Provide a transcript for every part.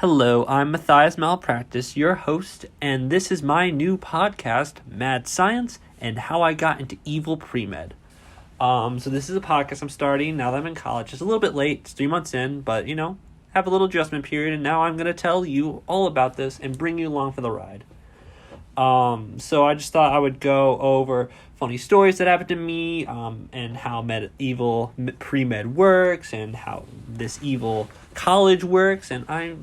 Hello, I'm Mathias Malpractice, your host, and this is my new podcast, Mad Science and How I Got into Evil Pre-Med. So this is a podcast I'm starting now that I'm in college. It's a little bit late, it's 3 months in, but have a little adjustment period, and now I'm going to tell you all about this and bring you along for the ride. So I just thought I would go over funny stories that happened to me, and how evil pre-med works, and how this evil college works, and I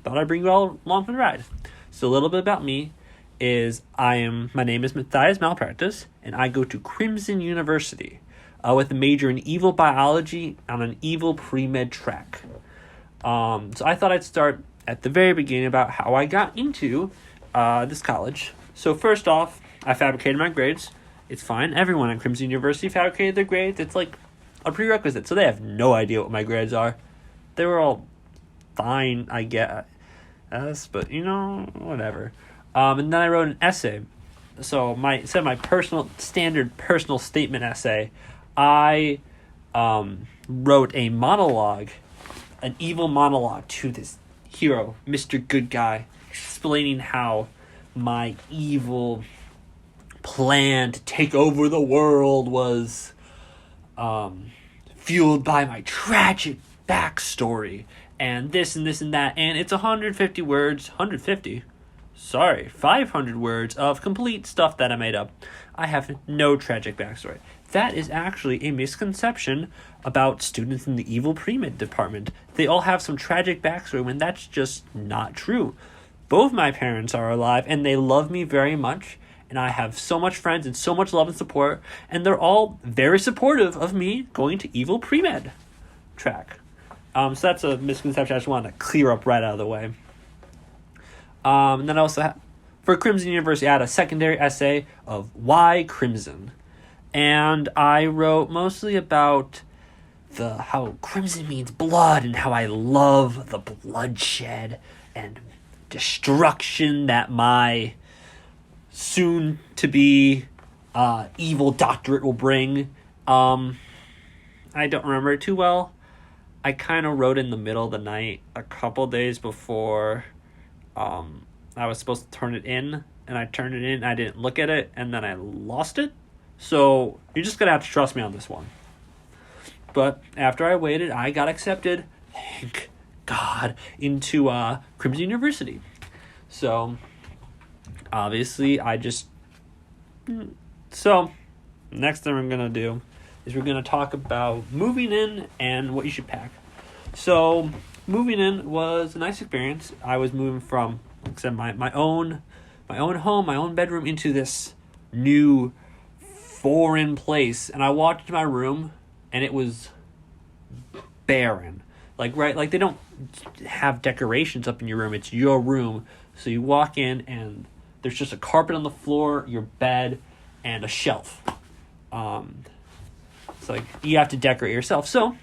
thought I'd bring you all along for the ride. So a little bit about me is my name is Mathias Malpractice, and I go to Crimson University with a major in evil biology on an evil pre-med track. So I thought I'd start at the very beginning about how I got into this college. So first off, I fabricated my grades. It's fine. Everyone at Crimson University fabricated their grades. It's like a prerequisite, so they have no idea what my grades are. They were all fine, I guess, but whatever. And then I wrote an essay. So my standard personal statement essay, I wrote a monologue, an evil monologue to this hero, Mr. Good Guy, explaining how my evil plan to take over the world was fueled by my tragic backstory and this and this and that, and it's 500 words of complete stuff that I made up. I have no tragic backstory. That is actually a misconception about students in the evil pre-med department. They all have some tragic backstory when that's just not true. Both my parents are alive and they love me very much, and I have so much friends and so much love and support, and they're all very supportive of me going to evil pre-med track. So that's a misconception I just wanted to clear up right out of the way. And then I also for Crimson University, I had a secondary essay of why Crimson. And I wrote mostly about how crimson means blood and how I love the bloodshed and destruction that my soon-to-be evil doctorate will bring. I don't remember it too well. I kind of wrote in the middle of the night a couple days before I was supposed to turn it in, and I turned it in, I didn't look at it, and then I lost it. So you're just going to have to trust me on this one. But after I waited, I got accepted, thank God, into Crimson University. So obviously so next thing we're going to do is we're going to talk about moving in and what you should pack. So moving in was a nice experience. I was moving from, like I said, my own home, my own bedroom, into this new foreign place, and I walked into my room and it was barren. Like they don't have decorations up in your room. It's your room. So you walk in and there's just a carpet on the floor, your bed, and a shelf. It's like you have to decorate yourself. So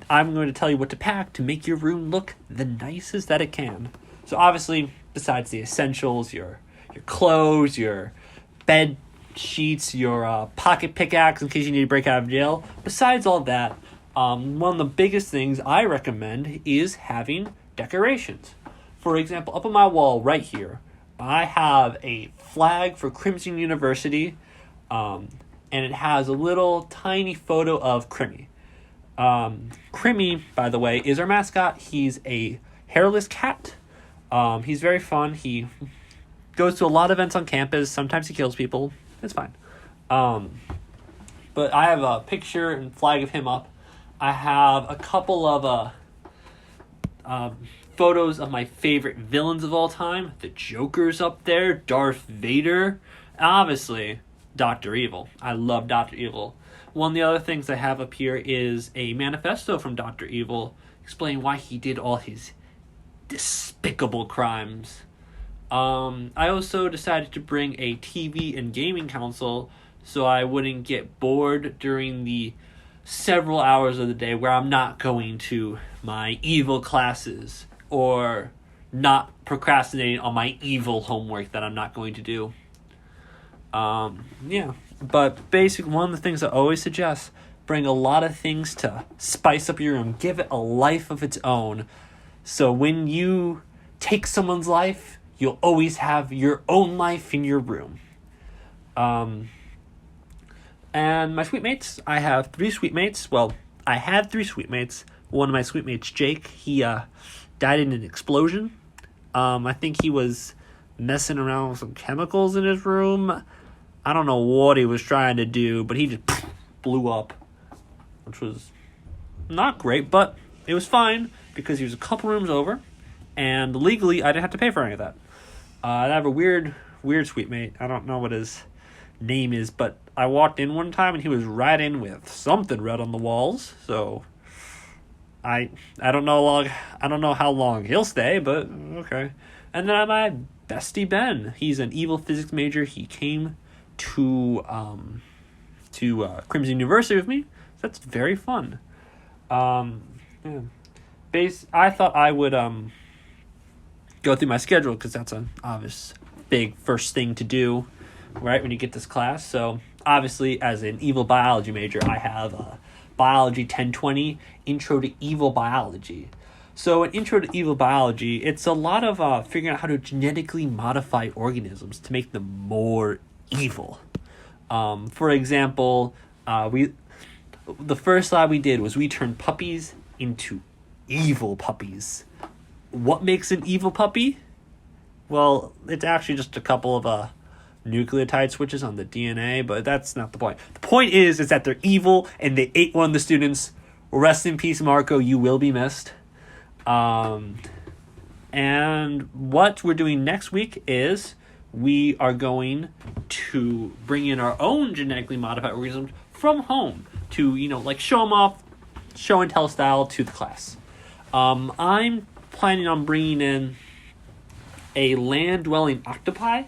I'm going to tell you what to pack to make your room look the nicest that it can. So obviously, besides the essentials, your clothes, your bed sheets, your pocket pickaxe in case you need to break out of jail. Besides all that, one of the biggest things I recommend is having decorations. For example, up on my wall right here, I have a flag for Crimson University, and it has a little tiny photo of Crimmy. Crimmy, by the way, is our mascot. He's a hairless cat. He's very fun. He goes to a lot of events on campus. Sometimes he kills people. It's fine. But I have a picture and flag of him up. I have a couple of photos of my favorite villains of all time. The Joker's up there, Darth Vader, obviously Dr. Evil. I love Dr. Evil. One of the other things I have up here is a manifesto from Dr. Evil explaining why he did all his despicable crimes. I also decided to bring a TV and gaming console so I wouldn't get bored during the several hours of the day where I'm not going to my evil classes or not procrastinating on my evil homework that I'm not going to do. But one of the things I always suggest, bring a lot of things to spice up your room. Give it a life of its own. So when you take someone's life, you'll always have your own life in your room. And my suite mates, I have 3 suite mates. Well, I had 3 suite mates. One of my suite mates, Jake, he died in an explosion. I think he was messing around with some chemicals in his room. I don't know what he was trying to do, but he just blew up, which was not great, but it was fine because he was a couple rooms over, and legally I didn't have to pay for any of that. I have a weird suite mate. I don't know what his name is, but I walked in one time and he was writing with something red on the walls. So I don't know how long he'll stay, but okay. And then I have my bestie Ben. He's an evil physics major. He came to Crimson University with me. So that's very fun. I thought I would go through my schedule because that's an obvious big first thing to do, right, when you get this class. So obviously, as an evil biology major, I have Biology 1020, Intro to Evil Biology. So in Intro to Evil Biology, it's a lot of figuring out how to genetically modify organisms to make them more evil. For example, the first lab we did was we turned puppies into evil puppies. What makes an evil puppy? Well, it's actually just a couple of nucleotide switches on the DNA, but that's not the point. The point is that they're evil and they ate one of the students. Rest in peace, Marco. You will be missed. And what we're doing next week is we are going to bring in our own genetically modified organisms from home to, show them off, show and tell style to the class. I'm planning on bringing in a land-dwelling octopus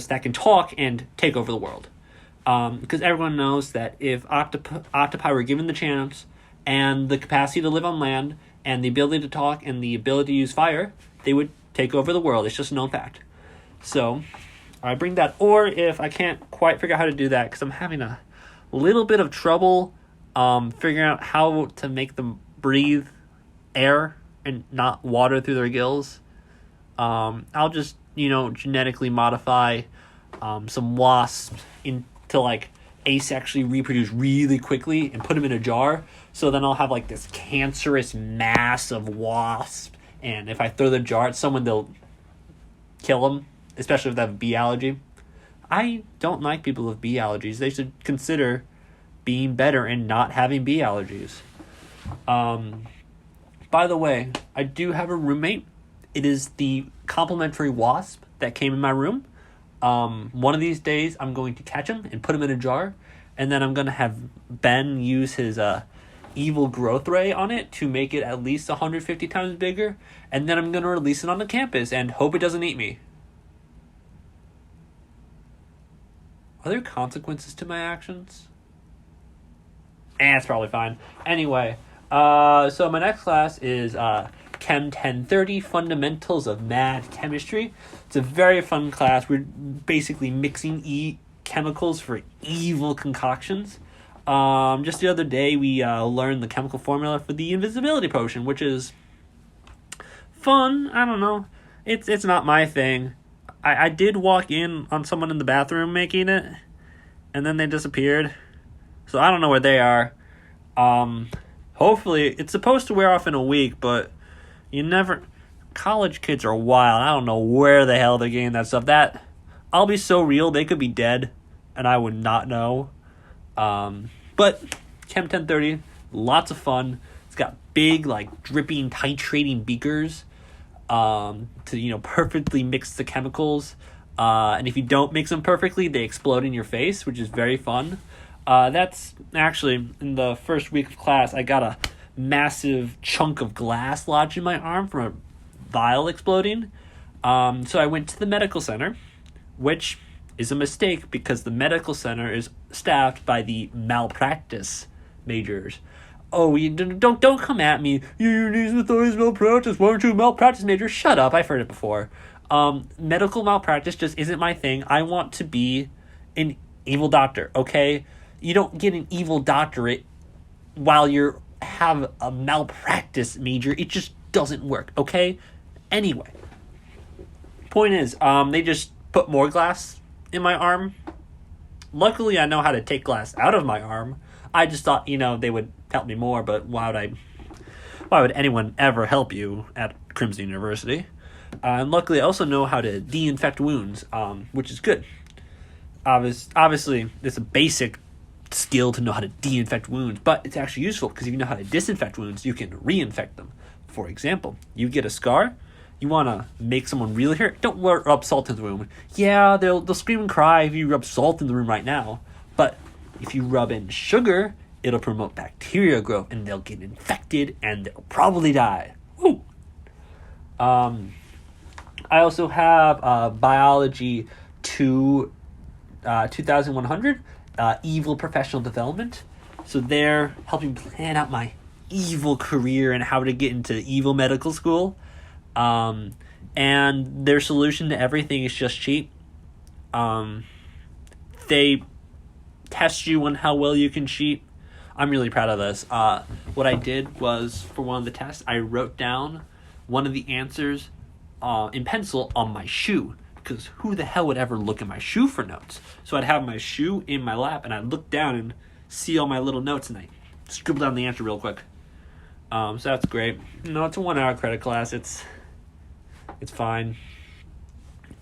that can talk and take over the world. Because everyone knows that if octopi were given the chance and the capacity to live on land and the ability to talk and the ability to use fire, they would take over the world. It's just a known fact. So I bring that. Or if I can't quite figure out how to do that because I'm having a little bit of trouble figuring out how to make them breathe air and not water through their gills, I'll just, genetically modify some wasps into asexually reproduce really quickly and put them in a jar. So then I'll have this cancerous mass of wasps. And if I throw the jar at someone, they'll kill them, especially if they have a bee allergy. I don't like people with bee allergies. They should consider being better and not having bee allergies. By the way, I do have a roommate. It is the complimentary wasp that came in my room. One of these days, I'm going to catch him and put him in a jar, and then I'm going to have Ben use his evil growth ray on it to make it at least 150 times bigger, and then I'm going to release it on the campus and hope it doesn't eat me. Are there consequences to my actions? It's probably fine. Anyway, so my next class is Chem 1030, Fundamentals of Mad Chemistry. It's a very fun class. We're basically mixing chemicals for evil concoctions. Just the other day, we learned the chemical formula for the invisibility potion, which is fun. I don't know. It's not my thing. I did walk in on someone in the bathroom making it, and then they disappeared. So I don't know where they are. Hopefully, it's supposed to wear off in a week, but you never... College kids are wild. I don't know where the hell they're getting that stuff. I'll be so real, they could be dead, and I would not know. But Chem 1030, lots of fun. It's got big, dripping, titrating beakers to, perfectly mix the chemicals. And if you don't mix them perfectly, they explode in your face, which is very fun. That's actually, in the first week of class, I got a massive chunk of glass lodged in my arm from a vial exploding. So I went to the medical center, which is a mistake because the medical center is staffed by the malpractice majors. Oh, you don't come at me. Your name is always malpractice. Why aren't you a malpractice major? Shut up. I've heard it before. Medical malpractice just isn't my thing. I want to be an evil doctor, okay? You don't get an evil doctorate while you're have a malpractice major. It just doesn't work, okay? Anyway, point is, they just put more glass in my arm. Luckily, I know how to take glass out of my arm. I just thought, they would help me more, but why would anyone ever help you at Crimson University? And luckily, I also know how to de-infect wounds, which is good. Obviously, it's a basic skill to know how to de-infect wounds, but it's actually useful because if you know how to disinfect wounds, you can reinfect them. For example, you get a scar, you want to make someone really hurt, don't rub salt in the wound. Yeah, they'll scream and cry if you rub salt in the room right now, but if you rub in sugar, it'll promote bacteria growth and they'll get infected and they'll probably die. Woo! I also have Biology 2100, Evil Professional Development. So they're helping plan out my evil career and how to get into evil medical school. And their solution to everything is just cheat. They test you on how well you can cheat. I'm really proud of this. What I did was, for one of the tests, I wrote down one of the answers in pencil on my shoe. Because who the hell would ever look at my shoe for notes? So I'd have my shoe in my lap, and I'd look down and see all my little notes, and I scribble down the answer real quick. So that's great. It's a 1-hour credit class. It's fine.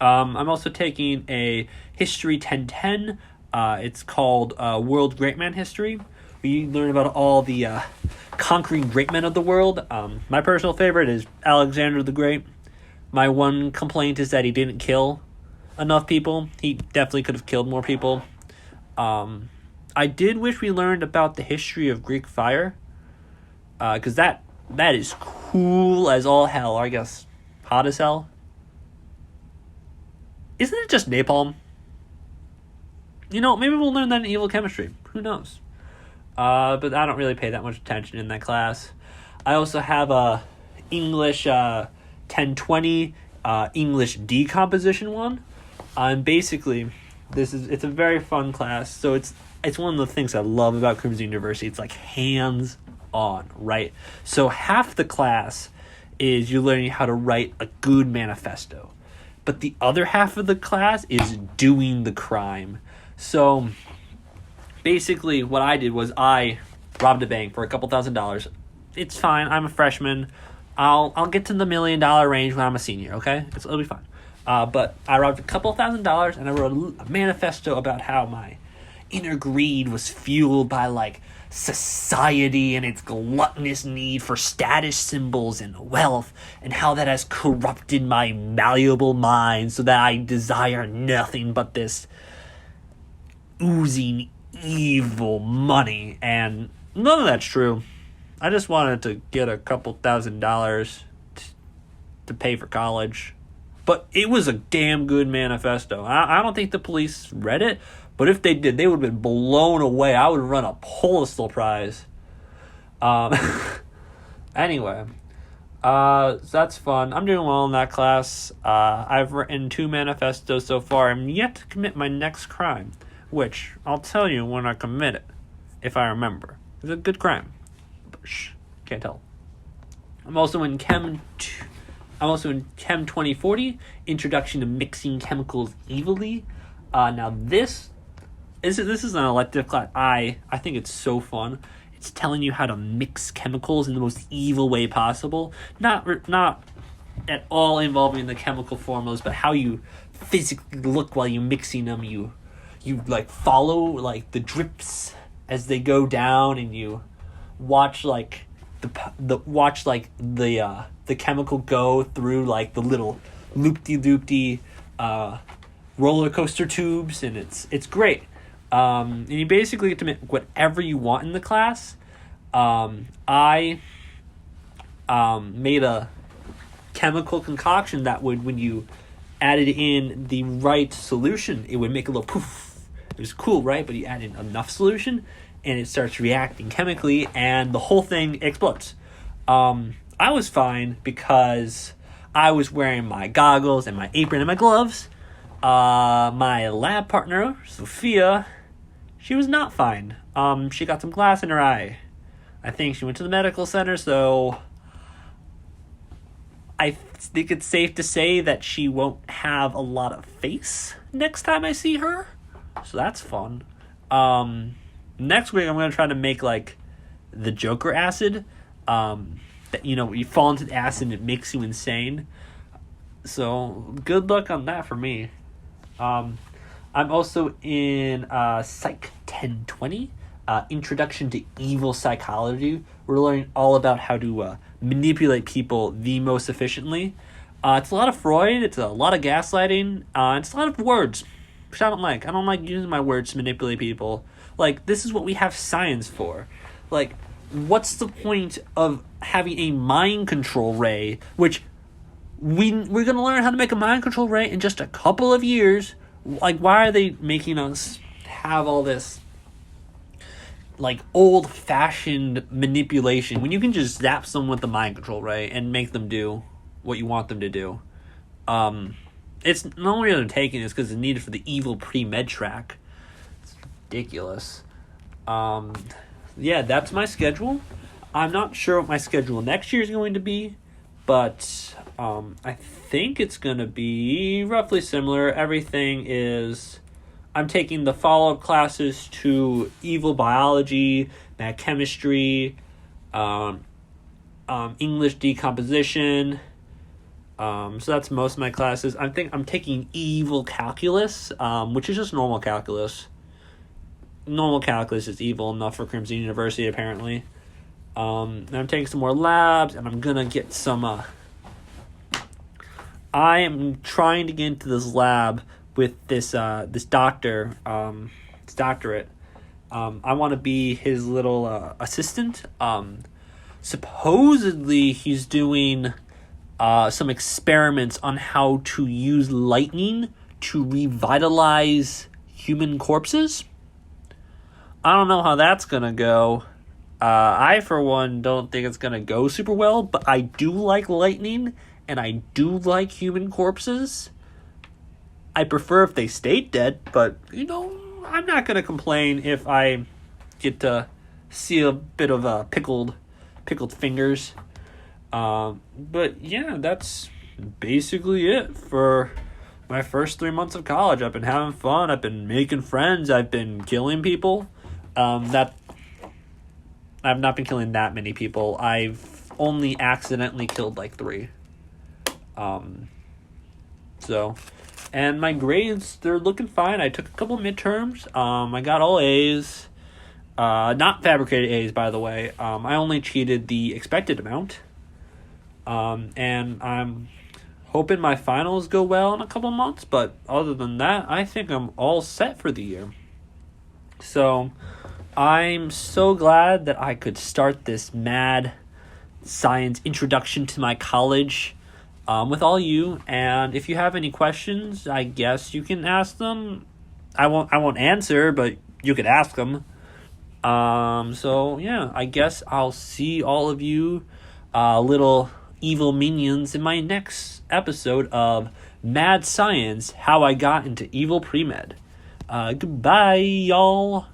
I'm also taking a History 1010. It's called World Great Man History. We learn about all the conquering great men of the world. My personal favorite is Alexander the Great. My one complaint is that he didn't kill enough people. He definitely could have killed more people. I did wish we learned about the history of Greek fire. Because that is cool as all hell. Or I guess hot as hell. Isn't it just napalm? Maybe we'll learn that in evil chemistry. Who knows? But I don't really pay that much attention in that class. I also have a English 1020 English decomposition one. And basically, it's a very fun class. So it's one of the things I love about Crimson University. It's like hands on, right? So half the class is you're learning how to write a good manifesto. But the other half of the class is doing the crime. So basically what I did was I robbed a bank for $2,000. It's fine. I'm a freshman. I'll get to the $1 million range when I'm a senior, okay? It'll be fine. But I robbed $2,000 and I wrote a manifesto about how my inner greed was fueled by society and its gluttonous need for status symbols and wealth, and how that has corrupted my malleable mind so that I desire nothing but this oozing evil money. And none of that's true. I just wanted to get $2,000 to pay for college. But it was a damn good manifesto. I don't think the police read it, but if they did, they would have been blown away. I would run a Pulitzer Prize. Anyway, so that's fun. I'm doing well in that class. I've written 2 manifestos so far. I'm yet to commit my next crime, which I'll tell you when I commit it, if I remember. It's a good crime. But can't tell. I'm also in Chem 2040, Introduction to Mixing Chemicals Evilly. Now this is an elective class. I think it's so fun. It's telling you how to mix chemicals in the most evil way possible. Not at all involving the chemical formulas, but how you physically look while you're mixing them. You follow the drips as they go down, and you watch the chemical go through the little loop-de-loop-de roller coaster tubes, and it's great. And you basically get to make whatever you want in the class. I made a chemical concoction that would, when you added in the right solution, it would make a little poof. It was cool, right? But you add in enough solution, and it starts reacting chemically, and the whole thing explodes. I was fine because I was wearing my goggles and my apron and my gloves. My lab partner, Sophia, she was not fine. She got some glass in her eye. I think she went to the medical center, so I think it's safe to say that she won't have a lot of face next time I see her. So that's fun. Next week I'm going to try to make, like, the Joker acid. That, you fall into the acid and it makes you insane. So good luck on that for me. I'm also in Psych 1020, Introduction to Evil Psychology. We're learning all about how to manipulate people the most efficiently. It's a lot of Freud. It's a lot of gaslighting. It's a lot of words, which I don't like. I don't like using my words to manipulate people. Like, this is what we have science for. Like, what's the point of having a mind control ray, which we're going to learn how to make a mind control ray in just a couple of years. Like, why are they making us have all this, like, old-fashioned manipulation when you can just zap someone with the mind control ray and make them do what you want them to do? It's the only reason I'm taking this because it's needed for the evil pre-med track. It's ridiculous. Yeah, that's my schedule. I'm not sure what my schedule next year is going to be, but I think it's going to be roughly similar. Everything is... I'm taking the follow-up classes to evil biology, mad chemistry, English decomposition. So that's most of my classes. I'm taking evil calculus, which is just normal calculus. Normal calculus is evil enough for Crimson University, apparently. And I'm taking some more labs, and I'm gonna get some... I am trying to get into this lab with this doctor, his doctorate. I want to be his little assistant. Supposedly, he's doing some experiments on how to use lightning to revitalize human corpses. I don't know how that's going to go. I, for one, don't think it's going to go super well, but I do like lightning, and I do like human corpses. I prefer if they stayed dead, but, I'm not going to complain if I get to see a bit of pickled fingers. But, yeah, that's basically it for my first 3 months of college. I've been having fun. I've been making friends. I've been killing people. I've not been killing that many people. I've only accidentally killed like 3. And my grades, they're looking fine. I took a couple of midterms. I got all A's. Not fabricated A's, by the way. I only cheated the expected amount. And I'm hoping my finals go well in a couple of months. But other than that, I think I'm all set for the year. So I'm so glad that I could start this mad science introduction to my college with all you. And if you have any questions, I guess you can ask them. I won't answer, but you could ask them. So yeah, I guess I'll see all of you little evil minions in my next episode of Mad Science: How I Got into Evil Pre-Med. Goodbye, y'all.